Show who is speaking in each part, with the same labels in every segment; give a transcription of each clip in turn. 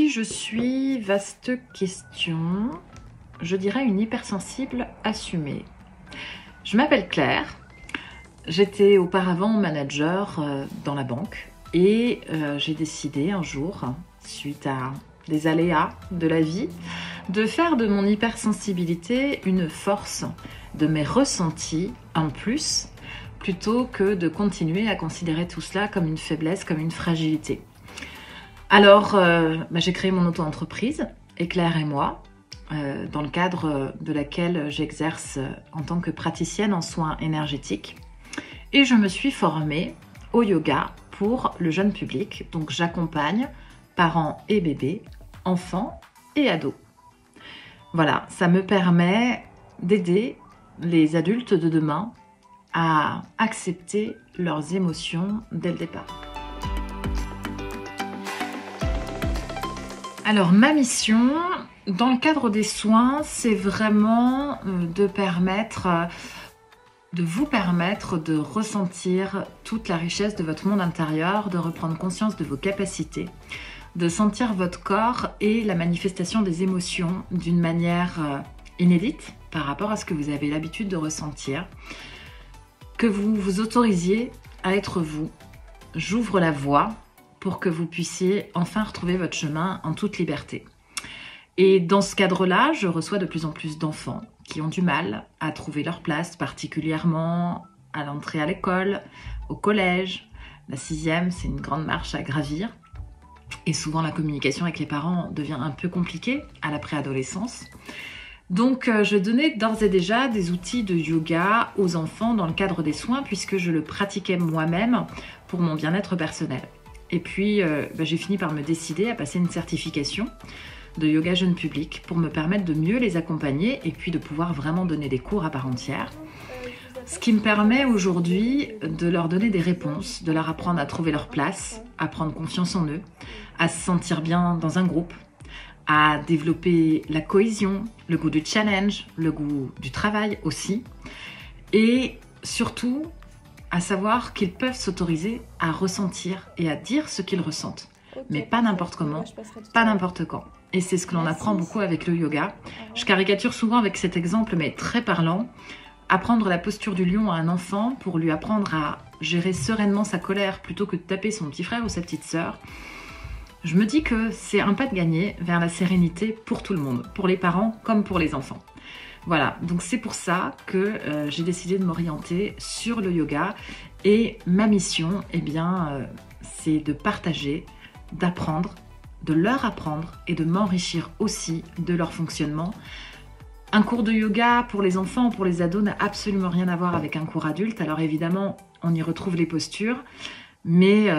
Speaker 1: Qui je suis? Vaste question. Je dirais une hypersensible assumée. Je m'appelle Claire. J'étais auparavant manager dans la banque et j'ai décidé un jour, suite à des aléas de la vie, de faire de mon hypersensibilité une force, de mes ressentis en plus, plutôt que de continuer à considérer tout cela comme une faiblesse, comme une fragilité. Alors, j'ai créé mon auto-entreprise, Claire et moi, dans le cadre de laquelle j'exerce en tant que praticienne en soins énergétiques. Et je me suis formée au yoga pour le jeune public. Donc, j'accompagne parents et bébés, enfants et ados. Voilà, ça me permet d'aider les adultes de demain à accepter leurs émotions dès le départ. Alors, ma mission, dans le cadre des soins, c'est vraiment de vous permettre de ressentir toute la richesse de votre monde intérieur, de reprendre conscience de vos capacités, de sentir votre corps et la manifestation des émotions d'une manière inédite par rapport à ce que vous avez l'habitude de ressentir, que vous vous autorisiez à être vous. J'ouvre la voie pour que vous puissiez enfin retrouver votre chemin en toute liberté. Et dans ce cadre-là, je reçois de plus en plus d'enfants qui ont du mal à trouver leur place, particulièrement à l'entrée à l'école, au collège. La 6e, c'est une grande marche à gravir. Et souvent, la communication avec les parents devient un peu compliquée à la préadolescence. Donc, je donnais d'ores et déjà des outils de yoga aux enfants dans le cadre des soins, puisque je le pratiquais moi-même pour mon bien-être personnel. Et puis, j'ai fini par me décider à passer une certification de yoga jeune public pour me permettre de mieux les accompagner et puis de pouvoir vraiment donner des cours à part entière. Ce qui me permet aujourd'hui de leur donner des réponses, de leur apprendre à trouver leur place, à prendre confiance en eux, à se sentir bien dans un groupe, à développer la cohésion, le goût du challenge, le goût du travail aussi, et surtout à savoir qu'ils peuvent s'autoriser à ressentir et à dire ce qu'ils ressentent, mais pas n'importe comment, pas n'importe quand. Et c'est ce que l'on apprend beaucoup avec le yoga. Je caricature souvent avec cet exemple, mais très parlant. Apprendre la posture du lion à un enfant pour lui apprendre à gérer sereinement sa colère plutôt que de taper son petit frère ou sa petite sœur. Je me dis que c'est un pas de gagner vers la sérénité pour tout le monde, pour les parents comme pour les enfants. Voilà, donc c'est pour ça que j'ai décidé de m'orienter sur le yoga et ma mission, c'est de partager, d'apprendre, de leur apprendre et de m'enrichir aussi de leur fonctionnement. Un cours de yoga pour les enfants ou pour les ados n'a absolument rien à voir avec un cours adulte. Alors évidemment, on y retrouve les postures, mais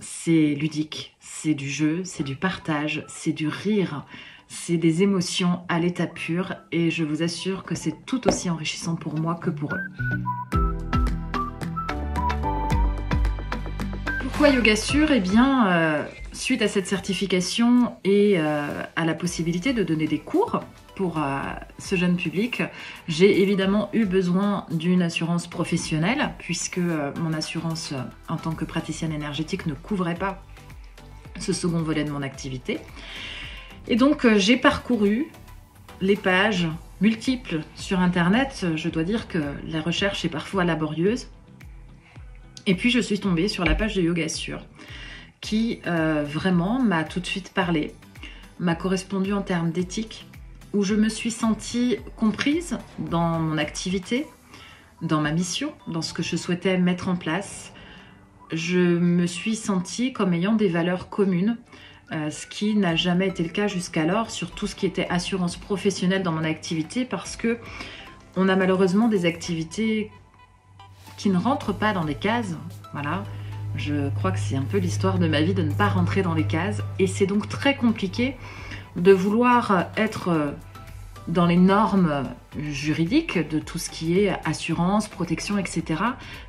Speaker 1: c'est ludique, c'est du jeu, c'est du partage, c'est du rire, c'est des émotions à l'état pur et je vous assure que c'est tout aussi enrichissant pour moi que pour eux. Pourquoi YogaSure? Suite à cette certification et à la possibilité de donner des cours pour ce jeune public, j'ai évidemment eu besoin d'une assurance professionnelle puisque mon assurance en tant que praticienne énergétique ne couvrait pas ce second volet de mon activité. Et donc, j'ai parcouru les pages multiples sur Internet. Je dois dire que la recherche est parfois laborieuse. Et puis, je suis tombée sur la page de YogaSure qui vraiment m'a tout de suite parlé, m'a correspondu en termes d'éthique, où je me suis sentie comprise dans mon activité, dans ma mission, dans ce que je souhaitais mettre en place. Je me suis sentie comme ayant des valeurs communes, ce qui n'a jamais été le cas jusqu'alors sur tout ce qui était assurance professionnelle dans mon activité parce que on a malheureusement des activités qui ne rentrent pas dans des cases. Voilà, je crois que c'est un peu l'histoire de ma vie de ne pas rentrer dans les cases et c'est donc très compliqué de vouloir être dans les normes juridiques de tout ce qui est assurance, protection, etc.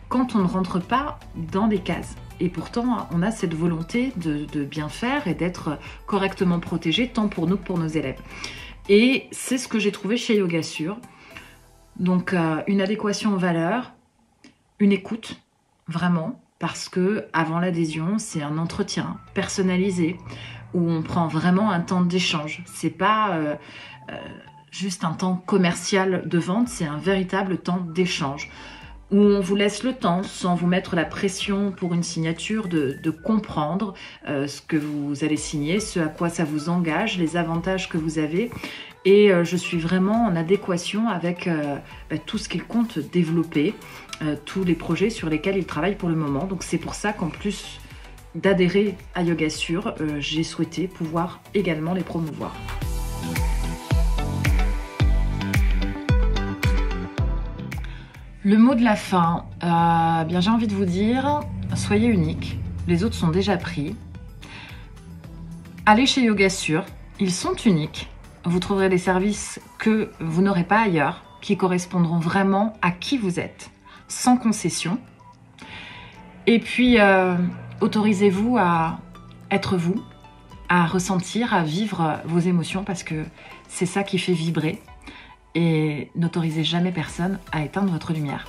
Speaker 1: quand on ne rentre pas dans des cases. Et pourtant, on a cette volonté de bien faire et d'être correctement protégé, tant pour nous que pour nos élèves. Et c'est ce que j'ai trouvé chez YogaSure. Donc, une adéquation aux valeurs, une écoute, vraiment, parce que avant l'adhésion, c'est un entretien personnalisé où on prend vraiment un temps d'échange. C'est pas juste un temps commercial de vente, c'est un véritable temps d'échange où on vous laisse le temps, sans vous mettre la pression pour une signature, de comprendre ce que vous allez signer, ce à quoi ça vous engage, les avantages que vous avez. Et je suis vraiment en adéquation avec tout ce qu'il compte développer, tous les projets sur lesquels il travaille pour le moment. Donc c'est pour ça qu'en plus d'adhérer à YogaSure, j'ai souhaité pouvoir également les promouvoir. Le mot de la fin, bien j'ai envie de vous dire, soyez unique, les autres sont déjà pris. Allez chez YogaSure, ils sont uniques. Vous trouverez des services que vous n'aurez pas ailleurs, qui correspondront vraiment à qui vous êtes, sans concession. Et puis, autorisez-vous à être vous, à ressentir, à vivre vos émotions, parce que c'est ça qui fait vibrer. Et n'autorisez jamais personne à éteindre votre lumière.